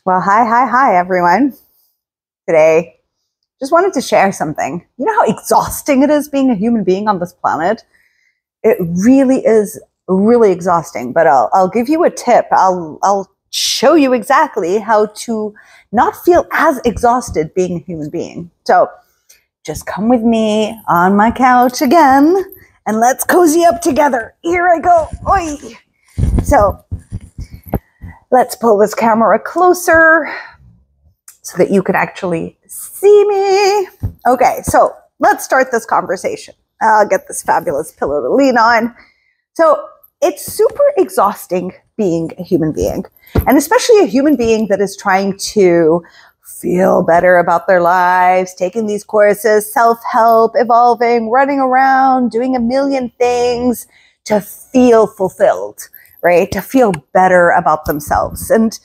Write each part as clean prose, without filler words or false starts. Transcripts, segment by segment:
Well, hi, everyone. Today, just wanted to share something. You know how exhausting it is being a human being on this planet? It really is really exhausting, but I'll give you a tip. I'll show you exactly how to not feel as exhausted being a human being. So just come with me on my couch again and let's cozy up together. Here I go. Oi. So let's pull this camera closer so that you can actually see me. Okay, so let's start this conversation. I'll get this fabulous pillow to lean on. So it's super exhausting being a human being, and especially a human being that is trying to feel better about their lives, taking these courses, self-help, evolving, running around, doing a million things to feel fulfilled, right? To feel better about themselves. And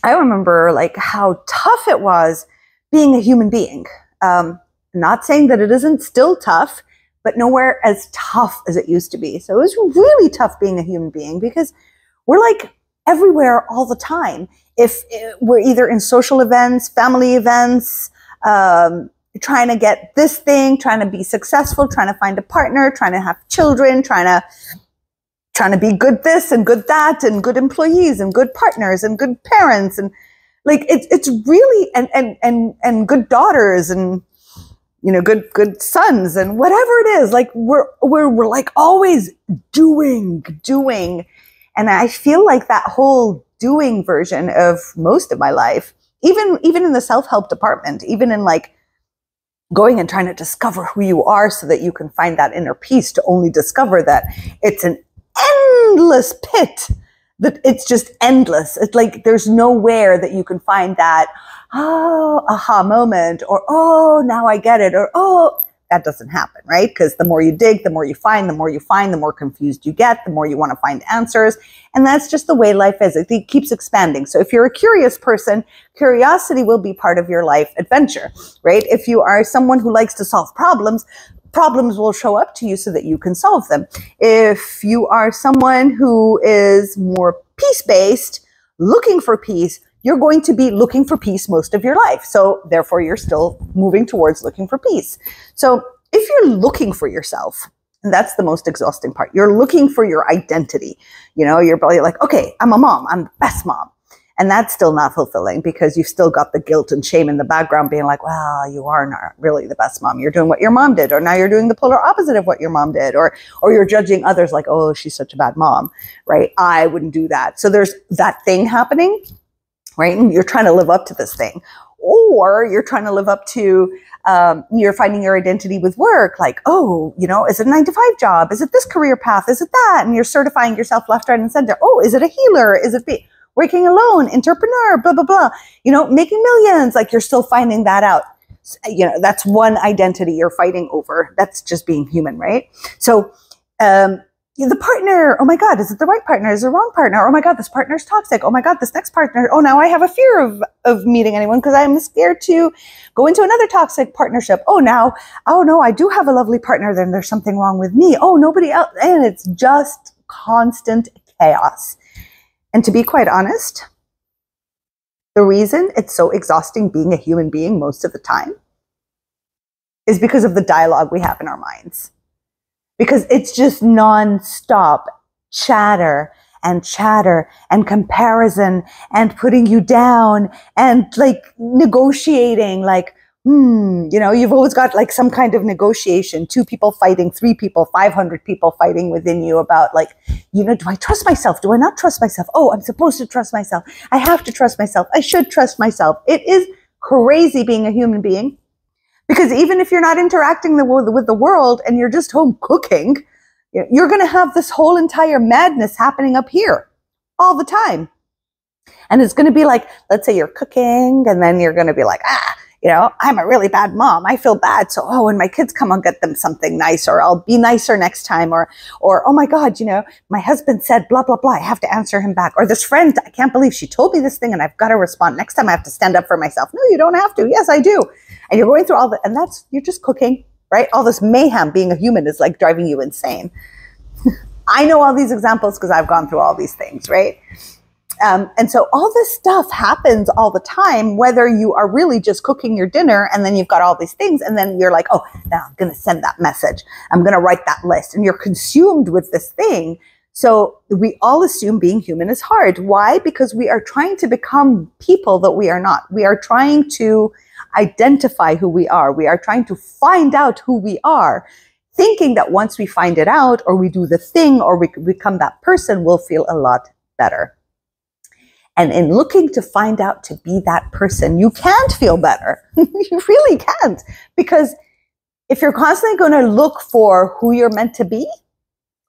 I remember like how tough it was being a human being. Not saying that it isn't still tough, but nowhere as tough as it used to be. So it was really tough being a human being because we're like everywhere all the time. If we're either in social events, family events, trying to get this thing, trying to be successful, trying to find a partner, trying to have children, trying to be good this and good that and good employees and good partners and good parents and like it's really and good daughters and good sons and whatever it is, like we're like always doing and I feel like that whole doing version of most of my life, even in the self-help department, even in like going and trying to discover who you are so that you can find that inner peace, to only discover that it's an endless pit, that it's just endless. It's like there's nowhere that you can find that aha moment, or now I get it, or that doesn't happen, right? Because the more you dig, the more you find, the more confused you get, the more you want to find answers. And that's just the way life is. It keeps expanding. So if you're a curious person, curiosity will be part of your life adventure, right? If you are someone who likes to solve problems will show up to you so that you can solve them. If you are someone who is more peace-based, looking for peace, you're going to be looking for peace most of your life. So therefore, you're still moving towards looking for peace. So if you're looking for yourself, and that's the most exhausting part, you're looking for your identity. You're probably like, okay, I'm a mom. I'm the best mom. And that's still not fulfilling because you've still got the guilt and shame in the background being like, well, you are not really the best mom. You're doing what your mom did, or now you're doing the polar opposite of what your mom did, or you're judging others like, oh, she's such a bad mom, right? I wouldn't do that. So there's that thing happening, right? And you're trying to live up to this thing, or you're trying to live up to, you're finding your identity with work. Like, is it a 9-to-5 job? Is it this career path? Is it that? And you're certifying yourself left, right, and center. Oh, is it a healer? Is it working alone, entrepreneur, blah, blah, blah, making millions? Like you're still finding that out. That's one identity you're fighting over. That's just being human, right? So, the partner, oh my God, is it the right partner? Is it the wrong partner? Oh my God, this partner's toxic. Oh my God, this next partner. Oh, now I have a fear of meeting anyone because I'm scared to go into another toxic partnership. Oh no, I do have a lovely partner. Then there's something wrong with me. Oh, nobody else. And it's just constant chaos. And to be quite honest, the reason it's so exhausting being a human being most of the time is because of the dialogue we have in our minds. Because it's just nonstop chatter and comparison and putting you down and like negotiating, like, you've always got like some kind of negotiation, 2 people fighting, 3 people, 500 people fighting within you about like, do I trust myself? Do I not trust myself? Oh, I'm supposed to trust myself. I have to trust myself. I should trust myself. It is crazy being a human being. Because even if you're not interacting with the world and you're just home cooking, you're going to have this whole entire madness happening up here all the time. And it's going to be like, let's say you're cooking and then you're going to be like, I'm a really bad mom. I feel bad. So, when my kids come, I'll get them something nice, or I'll be nicer next time. Or, oh my God, my husband said blah, blah, blah. I have to answer him back. Or this friend, I can't believe she told me this thing and I've got to respond. Next time I have to stand up for myself. No, you don't have to. Yes, I do. And you're going through all that. And you're just cooking, right? All this mayhem being a human is like driving you insane. I know all these examples because I've gone through all these things, right? And so all this stuff happens all the time, whether you are really just cooking your dinner and then you've got all these things and then you're like, oh, now I'm going to send that message. I'm going to write that list. And you're consumed with this thing. So we all assume being human is hard. Why? Because we are trying to become people that we are not. We are trying to identify who we are. We are trying to find out who we are, thinking that once we find it out or we do the thing or we become that person, we'll feel a lot better. And in looking to find out to be that person, you can't feel better. You really can't. Because if you're constantly going to look for who you're meant to be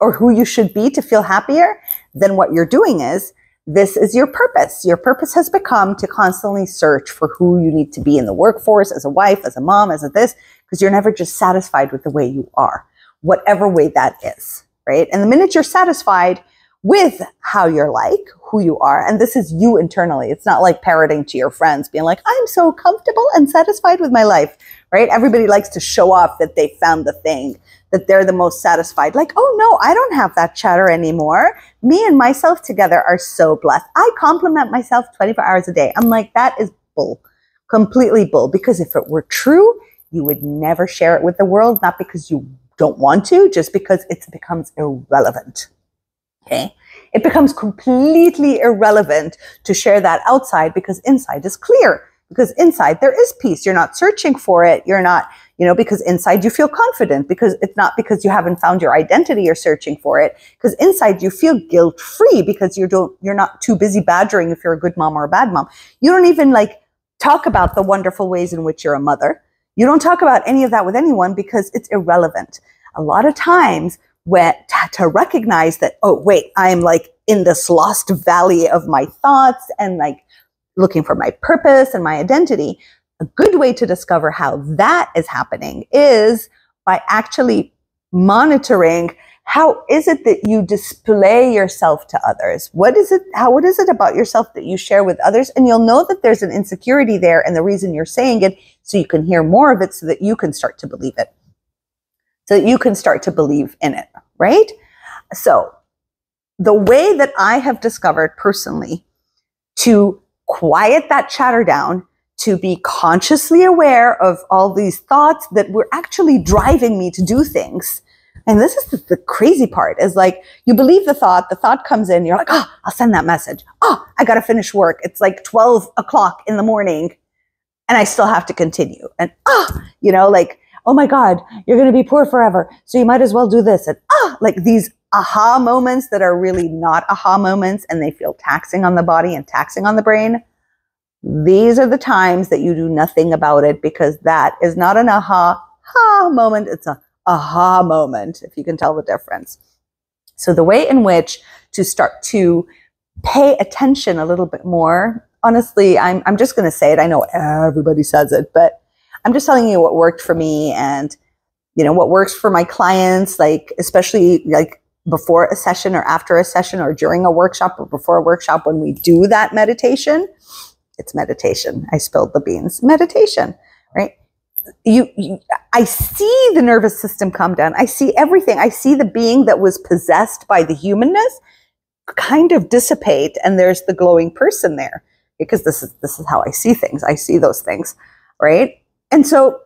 or who you should be to feel happier, then what you're doing is, this is your purpose. Your purpose has become to constantly search for who you need to be in the workforce, as a wife, as a mom, as a this, because you're never just satisfied with the way you are, whatever way that is, right? And the minute you're satisfied with how you're like, who you are, and this is you internally. It's not like parroting to your friends, being like, I'm so comfortable and satisfied with my life, right? Everybody likes to show off that they found the thing, that they're the most satisfied. Like, oh no, I don't have that chatter anymore. Me and myself together are so blessed. I compliment myself 24 hours a day. I'm like, that is bull, completely bull. Because if it were true, you would never share it with the world, not because you don't want to, just because it becomes irrelevant. Okay. It becomes completely irrelevant to share that outside because inside is clear, because inside there is peace. You're not searching for it. You're not, because inside you feel confident, because it's not because you haven't found your identity you're searching for it, because inside you feel guilt free because you're not too busy badgering if you're a good mom or a bad mom. You don't even talk about the wonderful ways in which you're a mother. You don't talk about any of that with anyone because it's irrelevant. A lot of times, to recognize that, oh, wait, I'm in this lost valley of my thoughts and looking for my purpose and my identity. A good way to discover how that is happening is by actually monitoring how is it that you display yourself to others? What is it about yourself that you share with others? And you'll know that there's an insecurity there, and the reason you're saying it so you can hear more of it so that you can start to believe it. So that you can start to believe in it, right? So the way that I have discovered personally to quiet that chatter down, to be consciously aware of all these thoughts that were actually driving me to do things. And this is the crazy part, is you believe the thought comes in, you're like, oh, I'll send that message. Oh, I got to finish work. It's 12 o'clock in the morning and I still have to continue. And, oh my God, you're going to be poor forever. So you might as well do this. And these aha moments that are really not aha moments, and they feel taxing on the body and taxing on the brain. These are the times that you do nothing about it, because that is not an aha moment. It's a aha moment, if you can tell the difference. So the way in which to start to pay attention a little bit more, honestly, I'm just going to say it. I know everybody says it, but I'm just telling you what worked for me, and what works for my clients, especially before a session or after a session or during a workshop or before a workshop. When we do that meditation, it's meditation. I spilled the beans. Meditation, right? I see the nervous system calm down. I see everything. I see the being that was possessed by the humanness kind of dissipate, and there's the glowing person there, because this is how I see things. I see those things, right? And so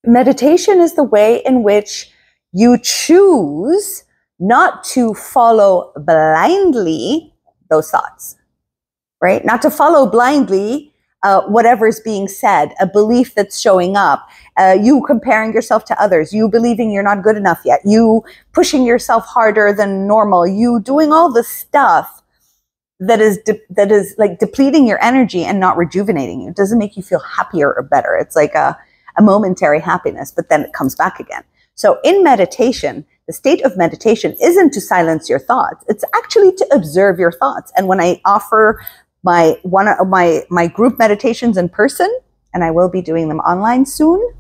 meditation is the way in which you choose not to follow blindly those thoughts, right? Not to follow blindly whatever is being said, a belief that's showing up, you comparing yourself to others, you believing you're not good enough yet, you pushing yourself harder than normal, you doing all the stuff that is depleting your energy and not rejuvenating you. It doesn't make you feel happier or better. It's like a momentary happiness, but then it comes back again. So in meditation, the state of meditation isn't to silence your thoughts. It's actually to observe your thoughts. And when I offer my group meditations in person, and I will be doing them online soon,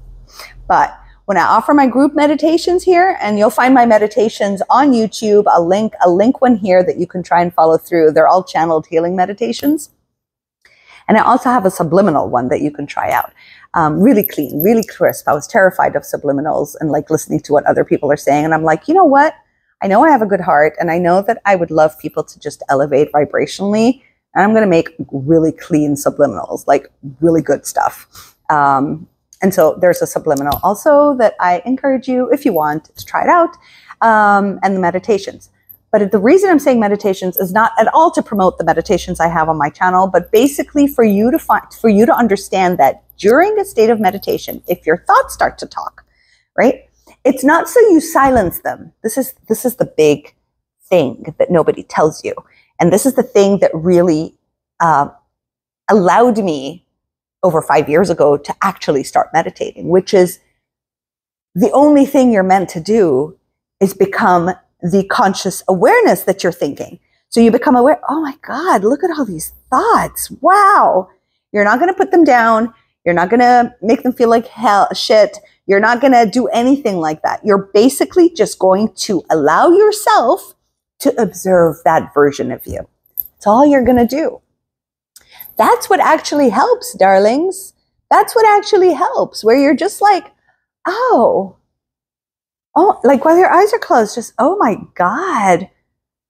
but when I offer my group meditations here, and you'll find my meditations on YouTube, a link one here that you can try and follow through. They're all channeled healing meditations. And I also have a subliminal one that you can try out. Really clean, really crisp. I was terrified of subliminals and listening to what other people are saying. And I'm like, you know what? I know I have a good heart, and I know that I would love people to just elevate vibrationally. And I'm going to make really clean subliminals, like really good stuff. And so there's a subliminal also that I encourage you, if you want, to try it out, and the meditations. But the reason I'm saying meditations is not at all to promote the meditations I have on my channel, but basically for you to understand that during a state of meditation, if your thoughts start to talk, right? It's not so you silence them. This is the big thing that nobody tells you. And this is the thing that really allowed me over 5 years ago to actually start meditating, which is the only thing you're meant to do is become the conscious awareness that you're thinking. So you become aware, oh my God, look at all these thoughts. Wow. You're not going to put them down. You're not going to make them feel like shit. You're not going to do anything like that. You're basically just going to allow yourself to observe that version of you. That's all you're going to do. That's what actually helps, darlings. That's what actually helps, where you're just like, oh, like while your eyes are closed, just, oh my God,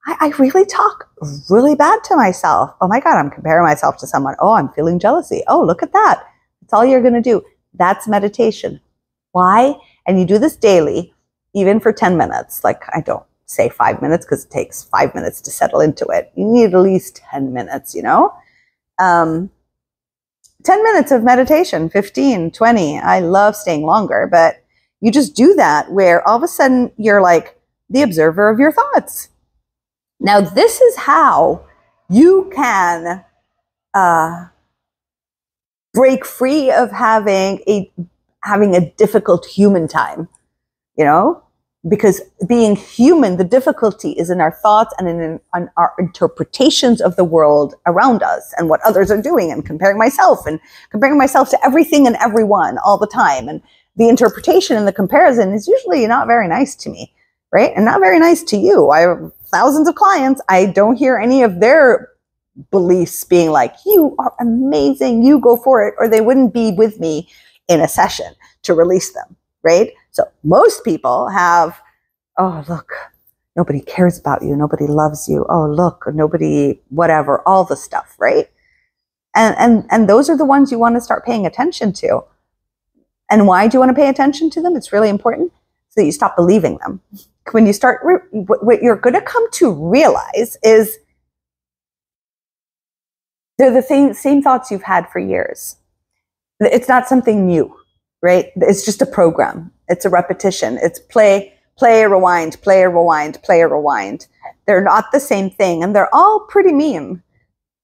I really talk really bad to myself. Oh my God, I'm comparing myself to someone. Oh, I'm feeling jealousy. Oh, look at that. That's all you're going to do. That's meditation. Why? And you do this daily, even for 10 minutes. Like, I don't say 5 minutes because it takes 5 minutes to settle into it. You need at least 10 minutes, 10 minutes of meditation, 15, 20. I love staying longer, but you just do that where all of a sudden you're like the observer of your thoughts. Now, this is how you can break free of having a difficult human time, because being human, the difficulty is in our thoughts and in our interpretations of the world around us and what others are doing, and comparing myself to everything and everyone all the time. And the interpretation and the comparison is usually not very nice to me, right? And not very nice to you. I have thousands of clients. I don't hear any of their beliefs being like, you are amazing, you go for it, or they wouldn't be with me in a session to release them, right? So most people have, oh, look, nobody cares about you, nobody loves you, oh, look, nobody, whatever, all the stuff, right? And those are the ones you want to start paying attention to. And why do you want to pay attention to them? It's really important so that you stop believing them. When you start, what you're going to come to realize is they're the same thoughts you've had for years. It's not something new, right? It's just a program. It's a repetition. It's play, rewind, play, rewind, play, rewind. They're not the same thing, and they're all pretty mean.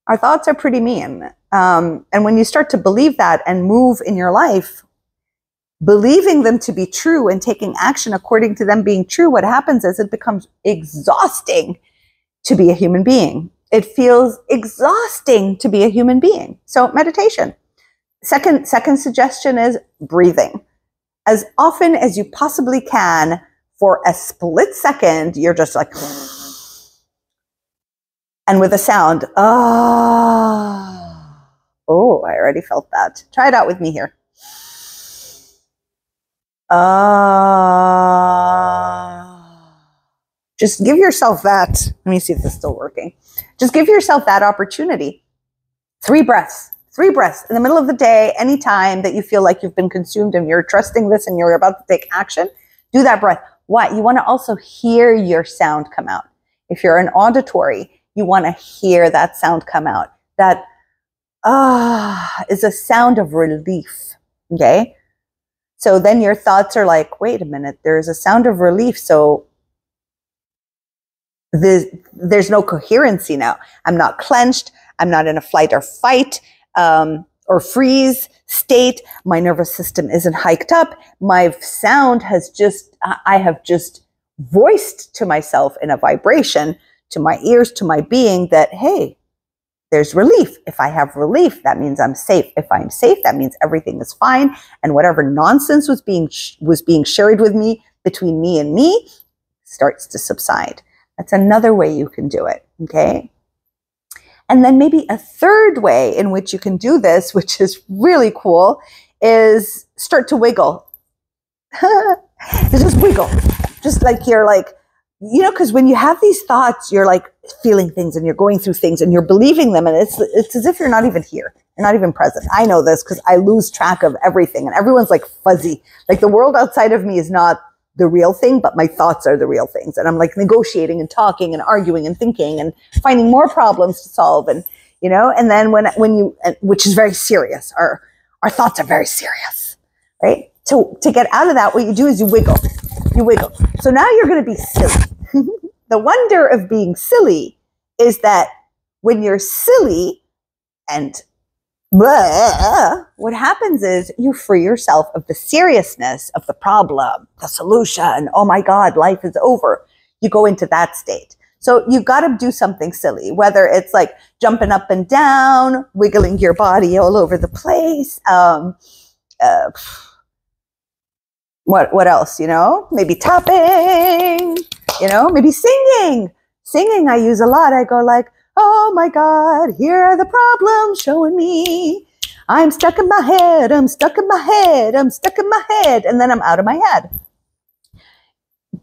Our thoughts are pretty mean. And when you start to believe that and move in your life, believing them to be true and taking action according to them being true, what happens is it becomes exhausting to be a human being. It feels exhausting to be a human being. So meditation. Second suggestion is breathing. As often as you possibly can, for a split second, you're just like, and with a sound, oh, I already felt that. Try it out with me here. Just give yourself that. Let me see if this is still working. Just give yourself that opportunity. 3 breaths in the middle of the day, anytime that you feel like you've been consumed and you're trusting this and you're about to take action, do that breath. What? You want to also hear your sound come out. If you're an auditory, you want to hear that sound come out. That is a sound of relief. Okay? So then your thoughts are like, wait a minute, there's a sound of relief. So there's no coherency now. I'm not clenched. I'm not in a flight or fight or freeze state. My nervous system isn't hiked up. My sound has I have just voiced to myself in a vibration, to my ears, to my being, that, hey, there's relief. If I have relief, that means I'm safe. If I'm safe, that means everything is fine. And whatever nonsense was being shared with me, between me and me, starts to subside. That's another way you can do it, okay? And then maybe a third way in which you can do this, which is really cool, is start to wiggle. Just wiggle. Just like you're like you know, because when you have these thoughts, you're like feeling things and you're going through things and you're believing them. And it's as if you're not even here. You're not even present. I know this because I lose track of everything and everyone's like fuzzy. Like the world outside of me is not the real thing, but my thoughts are the real things. And I'm like negotiating and talking and arguing and thinking and finding more problems to solve. And, you know, and then when you, which is very serious, our thoughts are very serious, right? So to get out of that, what you do is you wiggle. So now you're going to be silly. The wonder of being silly is that when you're silly and blah, what happens is you free yourself of the seriousness of the problem, the solution. Oh my God, life is over. You go into that state. So you got to do something silly, whether it's like jumping up and down, wiggling your body all over the place. What else, you know? Maybe tapping, you know, maybe singing. Singing I use a lot. I go like, oh my God, here are the problems showing me. I'm stuck in my head. I'm stuck in my head. I'm stuck in my head. And then I'm out of my head.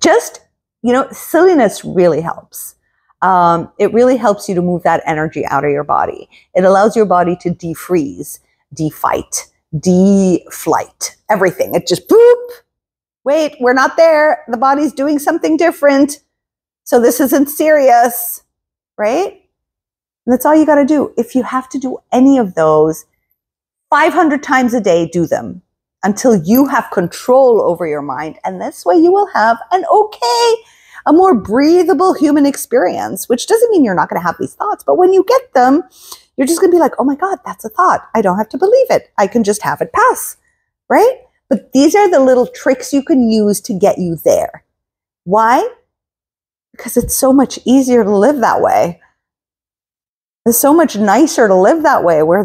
Just, you know, silliness really helps. It really helps you to move that energy out of your body. It allows your body to defreeze, defight, deflight, everything. It just boop. Wait, we're not there. The body's doing something different. So this isn't serious, right? And that's all you got to do. If you have to do any of those 500 times a day, do them until you have control over your mind. And this way you will have a more breathable human experience, which doesn't mean you're not going to have these thoughts. But when you get them, you're just going to be like, oh my God, that's a thought. I don't have to believe it. I can just have it pass, right? But these are the little tricks you can use to get you there. Why? Because it's so much easier to live that way. It's so much nicer to live that way where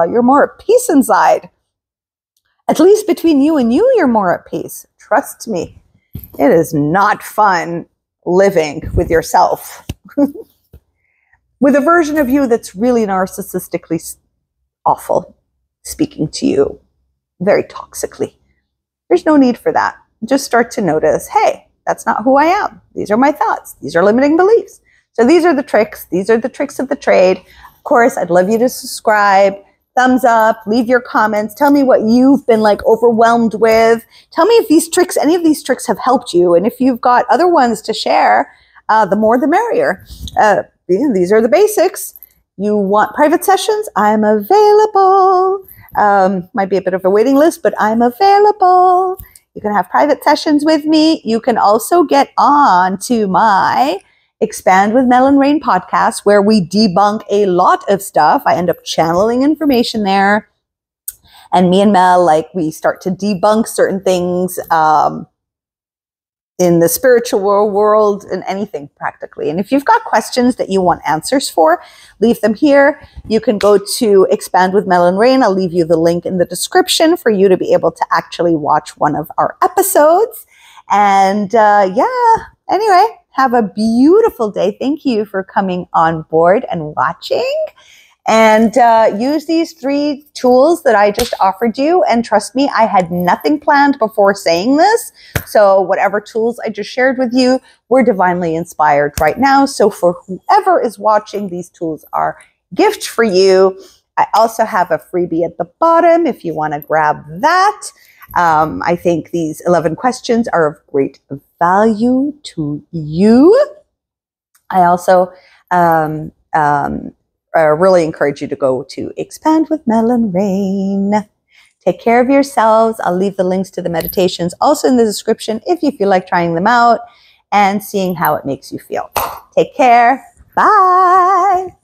you're more at peace inside. At least between you and you, you're more at peace. Trust me, it is not fun living with yourself. With a version of you that's really narcissistically awful, speaking to you very toxically. There's no need for that. Just start to notice, hey, that's not who I am. These are my thoughts. These are limiting beliefs. So these are the tricks. These are the tricks of the trade. Of course, I'd love you to subscribe, thumbs up, leave your comments. Tell me what you've been like overwhelmed with. Tell me if these tricks, any of these tricks have helped you. And if you've got other ones to share, the more the merrier. These are the basics. You want private sessions? I'm available. Might be a bit of a waiting list, but I'm available. You can have private sessions with me. You can also get on to my Expand with Mel and Rain podcast, where we debunk a lot of stuff. I end up channeling information there. And me and Mel, like, we start to debunk certain things in the spiritual world and anything practically. And if you've got questions that you want answers for, leave them here. You can go to Expand with Mel and Rain. I'll leave you the link in the description for you to be able to actually watch one of our episodes. And anyway, have a beautiful day. Thank you for coming on board and watching. And use these 3 tools that I just offered you. And trust me, I had nothing planned before saying this. So whatever tools I just shared with you were divinely inspired right now. So for whoever is watching, these tools are gift for you. I also have a freebie at the bottom if you want to grab that. I think these 11 questions are of great value to you. I also really encourage you to go to Expand with Mel and Rain. Take care of yourselves. I'll leave the links to the meditations also in the description if you feel like trying them out and seeing how it makes you feel. Take care. Bye.